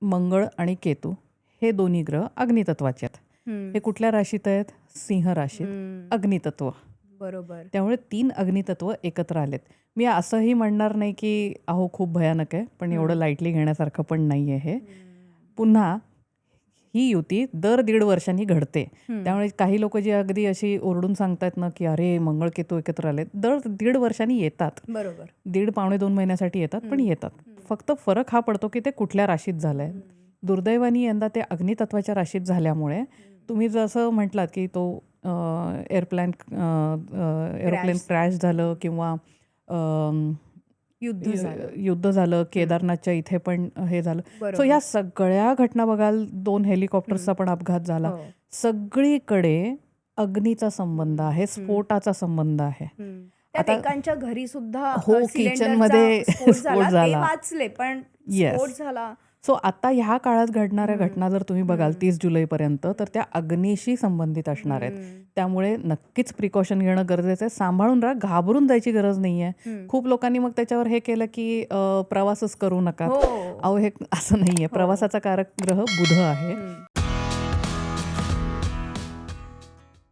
मंगळ आणि केतू हे दोन्ही ग्रह अग्नितत्वाचे आहेत. हम्म, हे कुठल्या राशीत आहेत? सिंह राशीत. अग्नितत्व. बरोबर. त्यामुळे 3 अग्नितत्व एकत्र आलेत. मी असंही म्हणणार नाही की अहो खूप भयानक आहे, पण एवढं लाईटली घेण्यासारखं पण नाही आहे हे. पुन्हा ही युती दर 1.5 वर्षांनी घडते. त्यामुळे काही लोक जी अगदी अशी ओरडून सांगतात ना की अरे मंगळ केतू एकत्र आलेत, दर 1.5 वर्षांनी येतात. बरोबर. 1.5 पावणे 2 महिन्यासाठी येतात, पण येतात. फक्त फरक हा पडतो की ते कुठल्या राशीत झालंय. दुर्दैवाने यंदा ते अग्नितत्वाच्या राशीत झाल्यामुळे तुम्ही जसं म्हटलात की तो एरोप्लेन क्रॅश झालं किंवा युद्ध झालं. युद्ध झालं, केदारनाथच्या इथे पण हे झालं. सो बरोबर. या सगळ्या घटना बघाल, 2 हेलिकॉप्टर्सचा पण अपघात झाला. हो. सगळीकडे अग्नीचा संबंध आहे, स्फोटाचा संबंध आहे. त्यात आता एकांच्या घरी सुद्धा हो, सिलेंडरचा किचनमध्ये स्फोट स्फोट झाला. ते झाला. वाचले, पण Yes. स्फोट झाला. सो आता ह्या काळात घडणाऱ्या घटना जर तुम्ही बघाल 30 जुलैपर्यंत, तर त्या अग्नीशी संबंधित असणार आहेत. त्यामुळे नक्कीच प्रिकॉशन घेणं गरजेचं आहे. सांभाळून राहा, घाबरून जायची गरज नाहीये. खूप लोकांनी मग त्याच्यावर हे केलं की प्रवासच करू नका. हो. अहो हे असं नाहीये. प्रवासाचा कारक ग्रह बुध आहे.